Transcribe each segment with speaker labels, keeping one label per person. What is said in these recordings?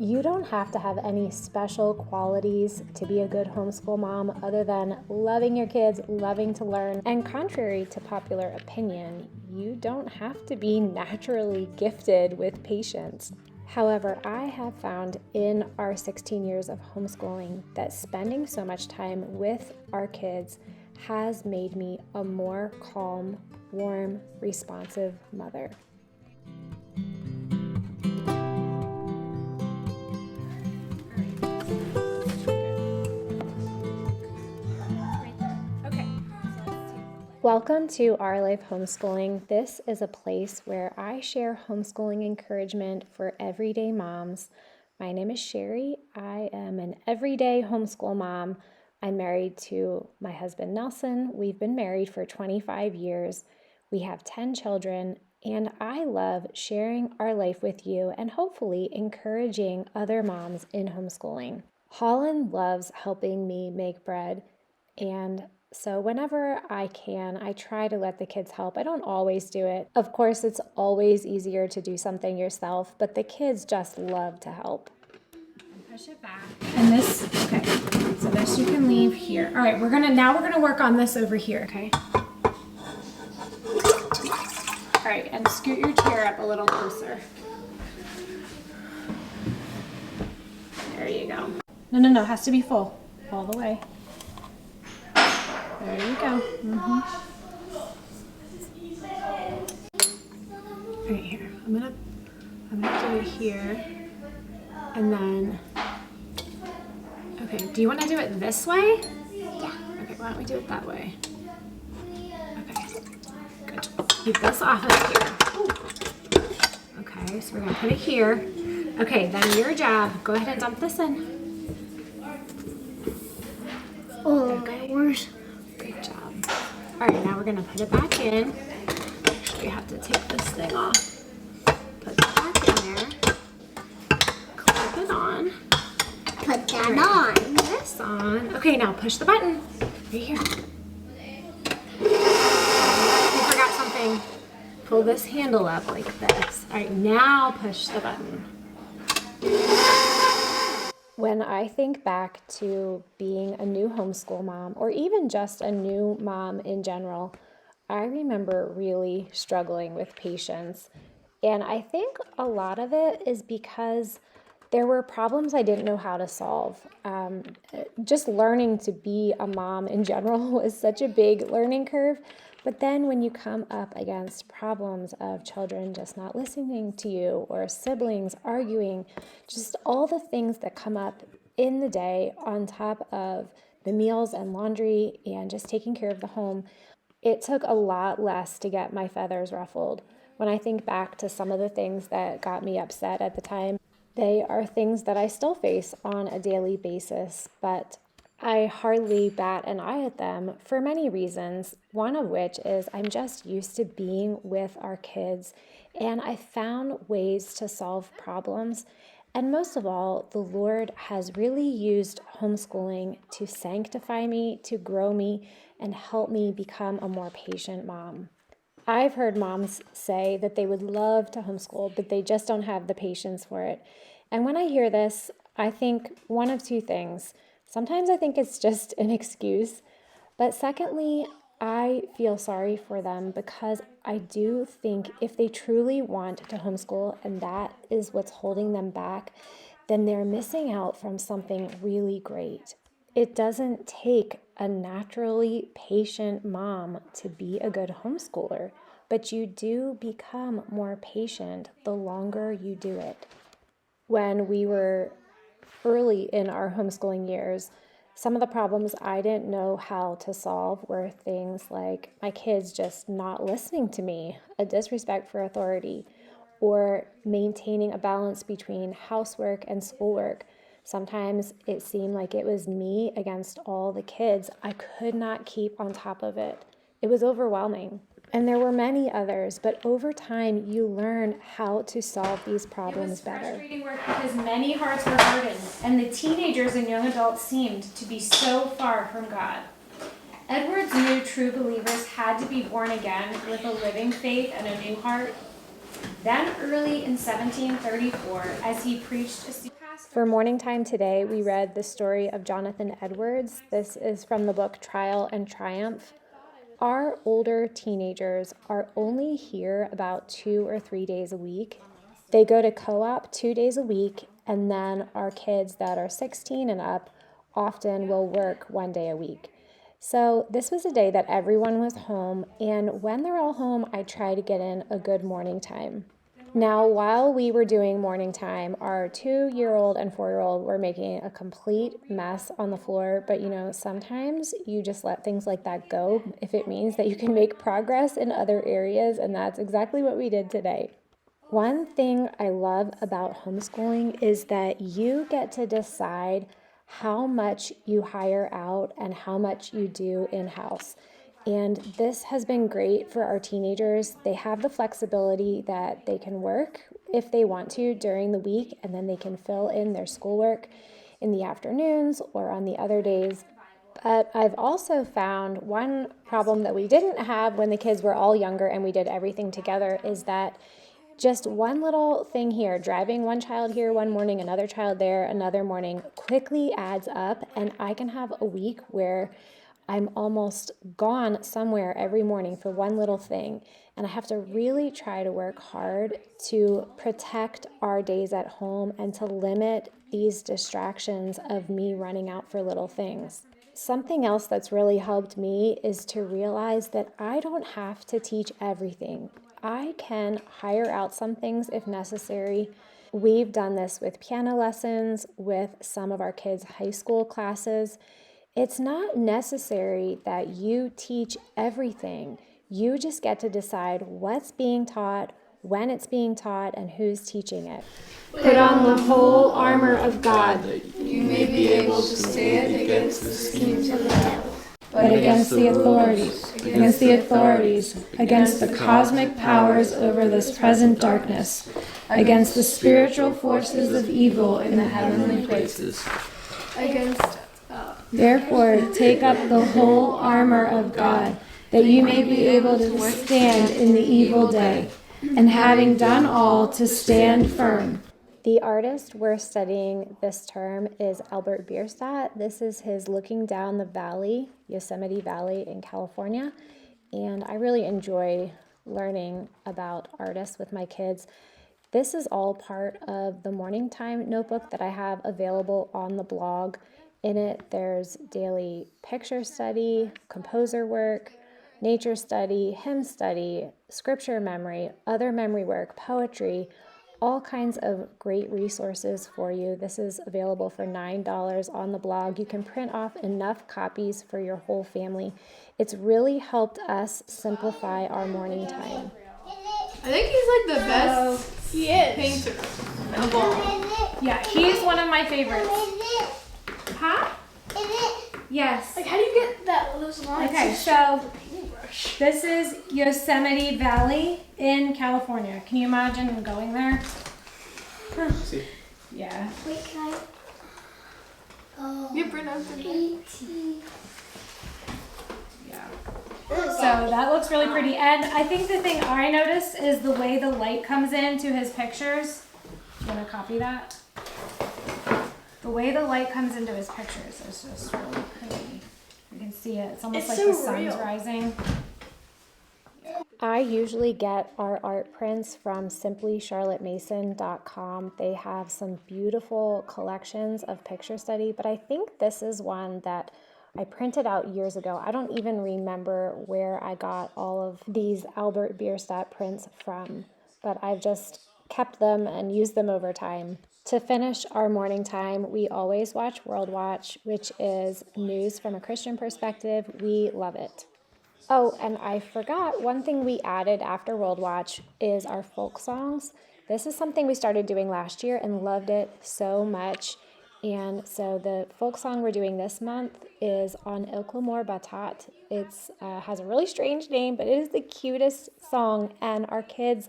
Speaker 1: You don't have to have any special qualities to be a good homeschool mom other than loving your kids, loving to learn, and contrary to popular opinion, you don't have to be naturally gifted with patience. However, I have found in our 16 years of homeschooling that spending so much time with our kids has made me a more calm, warm, responsive mother. Welcome to Our Life Homeschooling. This is a place where I share homeschooling encouragement for everyday moms. My name is Sherry. I am an everyday homeschool mom. I'm married to my husband, Nelson. We've been married for 25 years. We have 10 children, and I love sharing our life with you and hopefully encouraging other moms in homeschooling. Holland loves helping me make bread, and so whenever I can, I try to let the kids help. I don't always do it. Of course, it's always easier to do something yourself, but the kids just love to help.
Speaker 2: Push it back. And this, okay, so this you can leave here. All right, we're gonna work on this over here, okay? All right, and scoot your chair up a little closer. There you go. No, it has to be full, all the way. There you go. Right here. I'm gonna do it here, and then. Okay. Do you want to do it this way?
Speaker 3: Yeah.
Speaker 2: Okay. Why don't we do it that way? Okay. Good. Keep this off of here. Okay. So we're gonna put it here. Okay. Then your job. Go ahead and dump this in.
Speaker 3: Oh, okay. Worse.
Speaker 2: Good job. All right, now we're gonna put it back in. Actually, you have to take this thing off. Put that back in there. Clip it on.
Speaker 3: Put that on.
Speaker 2: This on. Okay, now push the button. Right here. You forgot something. Pull this handle up like this. All right, now push the button.
Speaker 1: When I think back to being a new homeschool mom, or even just a new mom in general, I remember really struggling with patience. And I think a lot of it is because there were problems I didn't know how to solve. Just learning to be a mom in general was such a big learning curve. But then when you come up against problems of children just not listening to you or siblings arguing, just all the things that come up in the day on top of the meals and laundry and just taking care of the home, it took a lot less to get my feathers ruffled. When I think back to some of the things that got me upset at the time, they are things that I still face on a daily basis, but I hardly bat an eye at them for many reasons, one of which is I'm just used to being with our kids, and I found ways to solve problems. And most of all, the Lord has really used homeschooling to sanctify me, to grow me, and help me become a more patient mom. I've heard moms say that they would love to homeschool, but they just don't have the patience for it. And when I hear this, I think one of two things. Sometimes I think it's just an excuse, but secondly, I feel sorry for them because I do think if they truly want to homeschool and that is what's holding them back, then they're missing out from something really great. It doesn't take a naturally patient mom to be a good homeschooler, but you do become more patient the longer you do it. When we were early in our homeschooling years, some of the problems I didn't know how to solve were things like my kids just not listening to me, a disrespect for authority, or maintaining a balance between housework and schoolwork. Sometimes it seemed like it was me against all the kids. I could not keep on top of it. It was overwhelming. And there were many others, but over time you learn how to solve these problems better.
Speaker 2: It was frustrating work because many hearts were hardened, and the teenagers and young adults seemed to be so far from God. Edwards knew true believers had to be born again with a living faith and a new heart. Then early in 1734, as he preached a
Speaker 1: For morning time today, we read the story of Jonathan Edwards. This is from the book Trial and Triumph. Our older teenagers are only here about 2 or 3 days a week. They go to co-op 2 days a week, and then our kids that are 16 and up often will work 1 day a week. So this was a day that everyone was home, and when they're all home, I try to get in a good morning time. Now, while we were doing morning time, our 2-year-old and 4-year-old were making a complete mess on the floor. But sometimes you just let things like that go if it means that you can make progress in other areas, and that's exactly what we did today. One thing I love about homeschooling is that you get to decide how much you hire out and how much you do in-house. And this has been great for our teenagers. They have the flexibility that they can work if they want to during the week, and then they can fill in their schoolwork in the afternoons or on the other days. But I've also found one problem that we didn't have when the kids were all younger and we did everything together is that just one little thing here, driving one child here one morning, another child there another morning, quickly adds up, and I can have a week where I'm almost gone somewhere every morning for one little thing, and I have to really try to work hard to protect our days at home and to limit these distractions of me running out for little things. Something else that's really helped me is to realize that I don't have to teach everything. I can hire out some things if necessary. We've done this with piano lessons, with some of our kids' high school classes. It's not necessary that you teach everything. You just get to decide what's being taught, when it's being taught, and who's teaching it.
Speaker 4: Put on the whole armor of God, that you may be able to stand against the schemes of the devil.
Speaker 5: But against the authorities, against the cosmic powers over this present darkness, against the spiritual forces of evil in the heavenly places. Therefore, take up the whole armor of God, that you may be able to withstand in the evil day, and having done all, to stand firm.
Speaker 1: The artist we're studying this term is Albert Bierstadt. This is his Looking Down the Valley, Yosemite Valley in California. And I really enjoy learning about artists with my kids. This is all part of the morning time notebook that I have available on the blog. In it, there's daily picture study, composer work, nature study, hymn study, scripture memory, other memory work, poetry, all kinds of great resources for you. This is available for $9 on the blog. You can print off enough copies for your whole family. It's really helped us simplify our morning time.
Speaker 4: I think he's like the best painter of all.
Speaker 2: Yeah, he's one of my favorites. Huh? Yes.
Speaker 3: Like, how do you get those lines?
Speaker 2: Okay, so this is Yosemite Valley in California. Can you imagine going there?
Speaker 5: See?
Speaker 2: Yeah.
Speaker 3: Wait, can I? Oh.
Speaker 4: You pronounce it.
Speaker 2: Yeah. So that looks really pretty. And I think the thing I noticed is the way the light comes into his pictures. You want to copy that? The way the light comes into his pictures is just really pretty. You can see it. It's almost like
Speaker 3: so
Speaker 2: the sun's
Speaker 3: real.
Speaker 2: rising.
Speaker 1: I usually get our art prints from simplycharlottemason.com. They have some beautiful collections of picture study, but I think this is one that I printed out years ago. I don't even remember where I got all of these Albert Bierstadt prints from, but I've just kept them and used them over time. To finish our morning time, we always watch World Watch, which is news from a Christian perspective. We love it. Oh, and I forgot, one thing we added after World Watch is our folk songs. This is something we started doing last year and loved it so much. And so the folk song we're doing this month is on Il Clamor Batat. It has a really strange name, but it is the cutest song, and our kids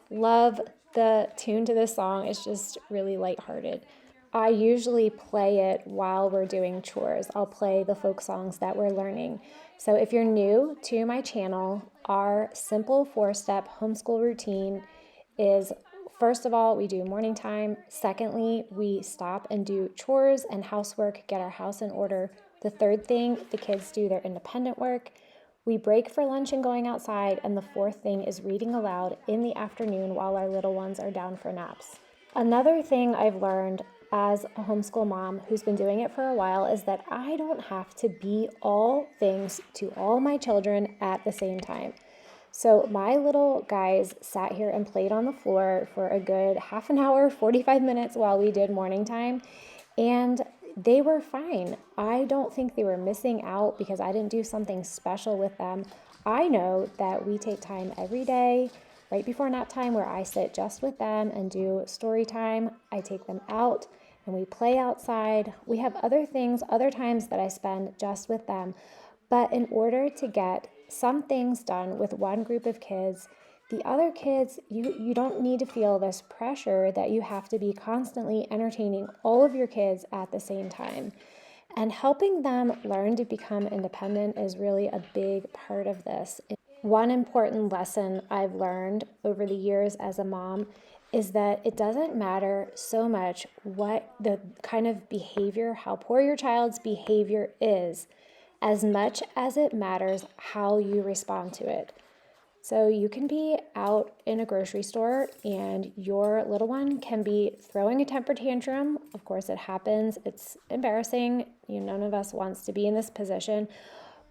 Speaker 1: love the tune to this song. It's just really lighthearted. I usually play it while we're doing chores. I'll play the folk songs that we're learning. So if you're new to my channel, our simple 4-step homeschool routine is first of all, we do morning time. Secondly, we stop and do chores and housework, get our house in order. The third thing, the kids do their independent work. We break for lunch and going outside. And the fourth thing is reading aloud in the afternoon while our little ones are down for naps. Another thing I've learned as a homeschool mom who's been doing it for a while is that I don't have to be all things to all my children at the same time. So my little guys sat here and played on the floor for a good half an hour, 45 minutes while we did morning time, and they were fine. I don't think they were missing out because I didn't do something special with them. I know that we take time every day right before nap time where I sit just with them and do story time. I take them out and we play outside. We have other things, other times that I spend just with them. But in order to get some things done with one group of kids, the other kids, you don't need to feel this pressure that you have to be constantly entertaining all of your kids at the same time. And helping them learn to become independent is really a big part of this. One important lesson I've learned over the years as a mom is that it doesn't matter so much what the kind of behavior, how poor your child's behavior is, as much as it matters how you respond to it. So you can be out in a grocery store and your little one can be throwing a temper tantrum. Of course, it happens. It's embarrassing. None of us wants to be in this position.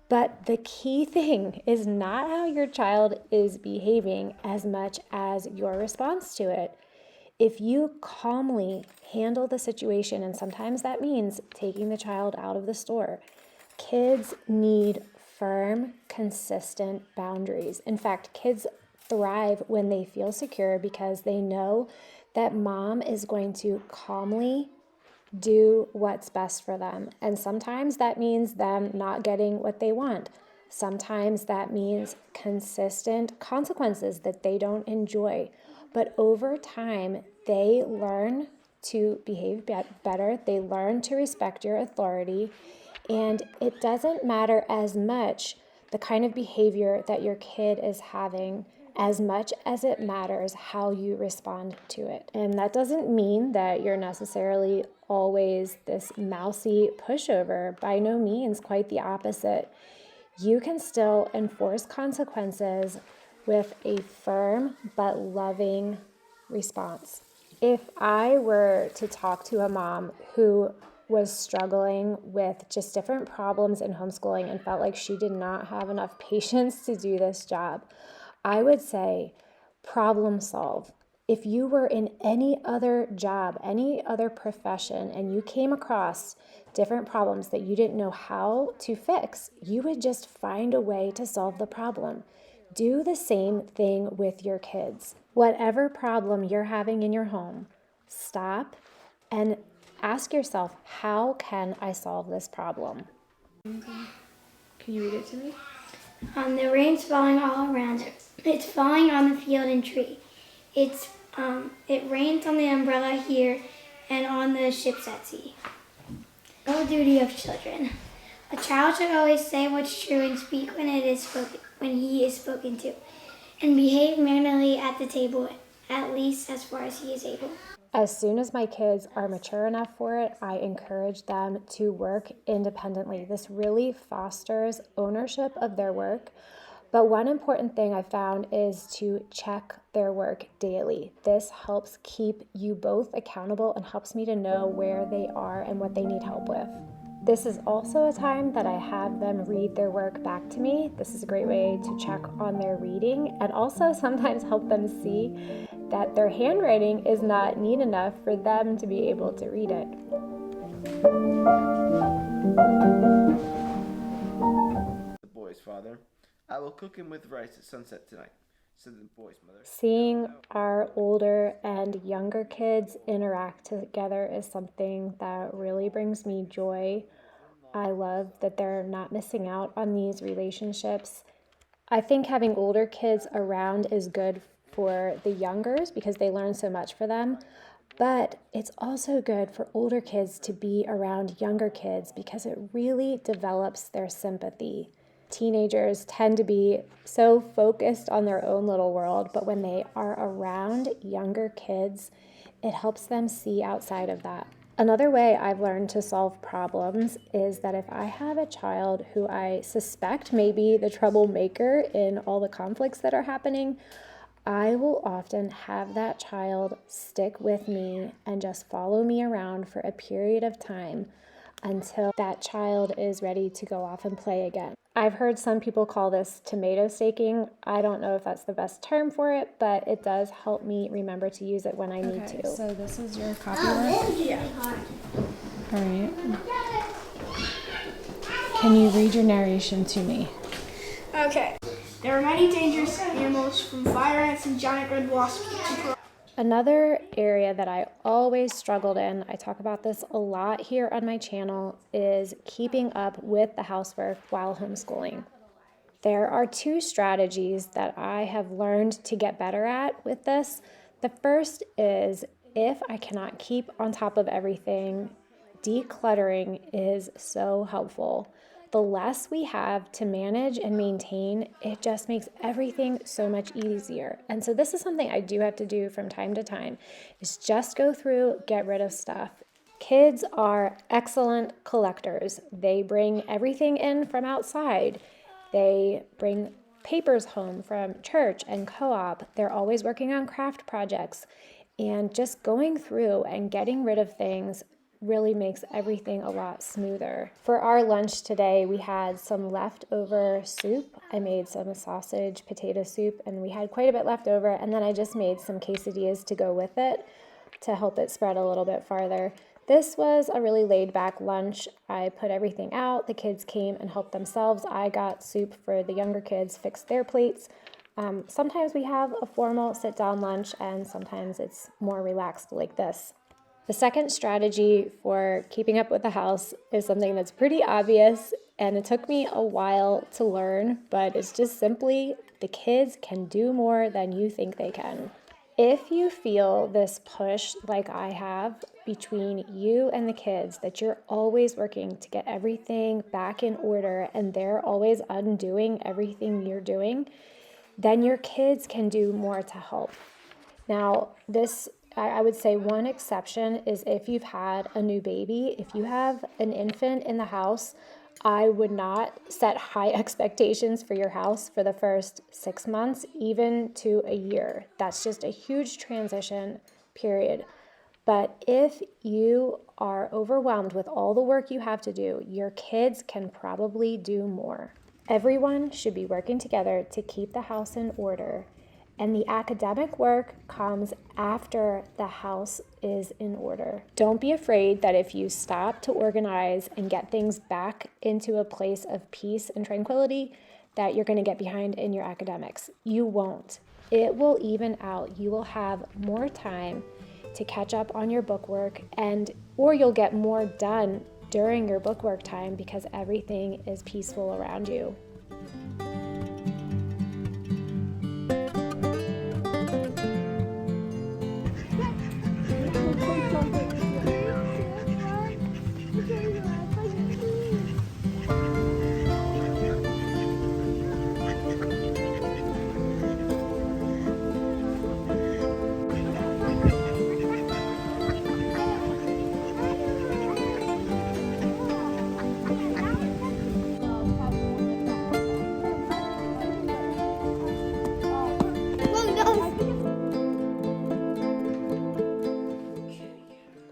Speaker 1: But the key thing is not how your child is behaving as much as your response to it. If you calmly handle the situation, and sometimes that means taking the child out of the store, kids need firm, consistent boundaries. In fact, kids thrive when they feel secure because they know that mom is going to calmly do what's best for them. And sometimes that means them not getting what they want. Sometimes that means consistent consequences that they don't enjoy. But over time, they learn to behave better. They learn to respect your authority. And it doesn't matter as much the kind of behavior that your kid is having as much as it matters how you respond to it. And that doesn't mean that you're necessarily always this mousy pushover. By no means, quite the opposite. You can still enforce consequences with a firm but loving response. If I were to talk to a mom who was struggling with just different problems in homeschooling and felt like she did not have enough patience to do this job, I would say problem solve. If you were in any other job, any other profession, and you came across different problems that you didn't know how to fix, you would just find a way to solve the problem. Do the same thing with your kids. Whatever problem you're having in your home, stop and ask yourself, how can I solve this problem?
Speaker 5: Can you read it to me?
Speaker 3: The rain's falling all around it. It's falling on the field and tree. It rains on the umbrella here and on the ships at sea. No duty of children. A child should always say what's true and speak when he is spoken to, and behave mannerly at the table, at least as far as he is able.
Speaker 1: As soon as my kids are mature enough for it, I encourage them to work independently. This really fosters ownership of their work. But one important thing I found is to check their work daily. This helps keep you both accountable and helps me to know where they are and what they need help with. This is also a time that I have them read their work back to me. This is a great way to check on their reading and also sometimes help them see that their handwriting is not neat enough for them to be able to read it.
Speaker 6: The boy's father, I will cook him with rice at sunset tonight, said the boy's mother.
Speaker 1: Seeing our older and younger kids interact together is something that really brings me joy. I love that they're not missing out on these relationships. I think having older kids around is good for the youngers because they learn so much for them, but it's also good for older kids to be around younger kids because it really develops their sympathy. Teenagers tend to be so focused on their own little world, but when they are around younger kids, it helps them see outside of that. Another way I've learned to solve problems is that if I have a child who I suspect may be the troublemaker in all the conflicts that are happening, I will often have that child stick with me and just follow me around for a period of time until that child is ready to go off and play again. I've heard some people call this tomato staking. I don't know if that's the best term for it, but it does help me remember to use it when I need to.
Speaker 5: So this is your copywork?
Speaker 3: Yeah.
Speaker 5: All right. Can you read your narration to me?
Speaker 4: Okay. There are many dangerous animals, from fire ants and giant red wasps to
Speaker 1: Another area that I always struggled in, I talk about this a lot here on my channel, is keeping up with the housework while homeschooling. There are two strategies that I have learned to get better at with this. The first is if I cannot keep on top of everything, decluttering is so helpful. The less we have to manage and maintain, it just makes everything so much easier. And so this is something I do have to do from time to time, is just go through, get rid of stuff. Kids are excellent collectors. They bring everything in from outside. They bring papers home from church and co-op. They're always working on craft projects. And just going through and getting rid of things really makes everything a lot smoother. For our lunch today, we had some leftover soup. I made some sausage potato soup, and we had quite a bit left over, and then I just made some quesadillas to go with it to help it spread a little bit farther. This was a really laid back lunch. I put everything out. The kids came and helped themselves. I got soup for the younger kids, fixed their plates. Sometimes we have a formal sit down lunch, and sometimes it's more relaxed like this. The second strategy for keeping up with the house is something that's pretty obvious, and it took me a while to learn, but it's just simply the kids can do more than you think they can. If you feel this push like I have between you and the kids, that you're always working to get everything back in order and they're always undoing everything you're doing, then your kids can do more to help. Now, I would say one exception is if you've had a new baby. If you have an infant in the house, I would not set high expectations for your house for the first 6 months, even to a year. That's just a huge transition period. But if you are overwhelmed with all the work you have to do, your kids can probably do more. Everyone should be working together to keep the house in order. And the academic work comes after the house is in order. Don't be afraid that if you stop to organize and get things back into a place of peace and tranquility, that you're going to get behind in your academics. You won't. It will even out. You will have more time to catch up on your bookwork, or you'll get more done during your bookwork time because everything is peaceful around you.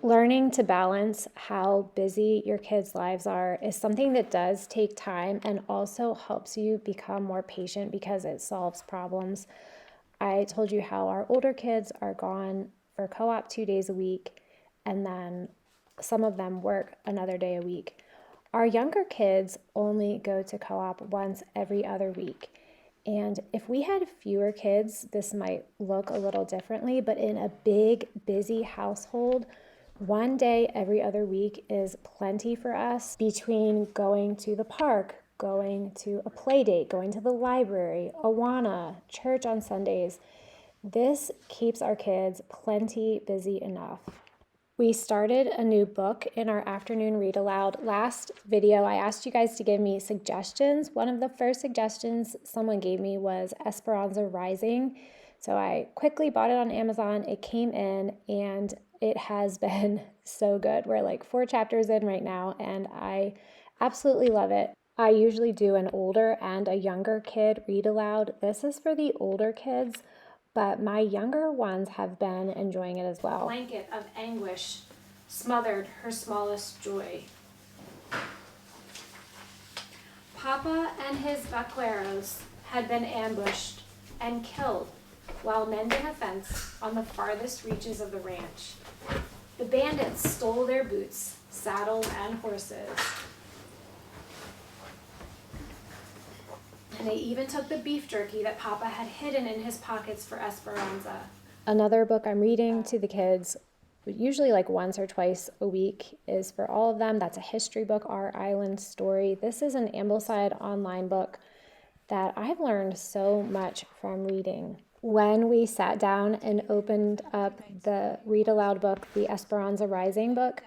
Speaker 1: Learning to balance how busy your kids' lives are is something that does take time and also helps you become more patient because it solves problems. I told you how our older kids are gone for co-op 2 days a week, and then some of them work another day a week. Our younger kids only go to co-op once every other week. And if we had fewer kids, this might look a little differently, but in a big, busy household, 1 day every other week is plenty for us between going to the park, going to a play date, going to the library, Awana, church on Sundays. This keeps our kids plenty busy enough. We started a new book in our afternoon read aloud. Last video, I asked you guys to give me suggestions. One of the first suggestions someone gave me was Esperanza Rising. So I quickly bought it on Amazon. It came in and it has been so good. We're like 4 chapters in right now and I absolutely love it. I usually do an older and a younger kid read aloud. This is for the older kids, but my younger ones have been enjoying it as well.
Speaker 2: Blanket of anguish smothered her smallest joy. Papa and his vaqueros had been ambushed and killed while mending a fence on the farthest reaches of the ranch. The bandits stole their boots, saddles, and horses. And they even took the beef jerky that Papa had hidden in his pockets for Esperanza.
Speaker 1: Another book I'm reading to the kids, usually like once or twice a week, is for all of them. That's a history book, Our Island Story. This is an Ambleside online book that I've learned so much from reading. When we sat down and opened up the read aloud book, the Esperanza Rising book,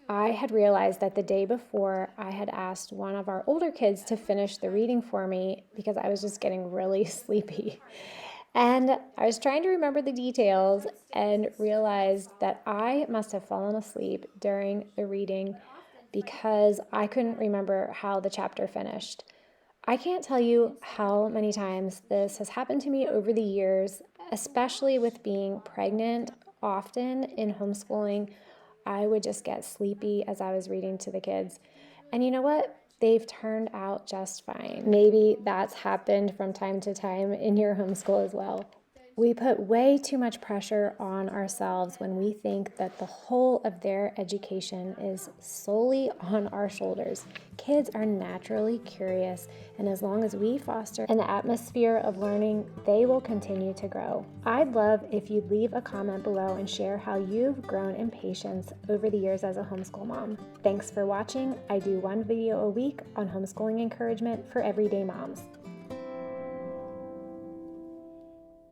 Speaker 1: I had realized that the day before I had asked one of our older kids to finish the reading for me because I was just getting really sleepy. And I was trying to remember the details and realized that I must have fallen asleep during the reading because I couldn't remember how the chapter finished. I can't tell you how many times this has happened to me over the years, especially with being pregnant. Often in homeschooling, I would just get sleepy as I was reading to the kids. And you know what? They've turned out just fine. Maybe that's happened from time to time in your homeschool as well. We put way too much pressure on ourselves when we think that the whole of their education is solely on our shoulders. Kids are naturally curious, and as long as we foster an atmosphere of learning, they will continue to grow. I'd love if you'd leave a comment below and share how you've grown in patience over the years as a homeschool mom. Thanks for watching. I do one video a week on homeschooling encouragement for everyday moms.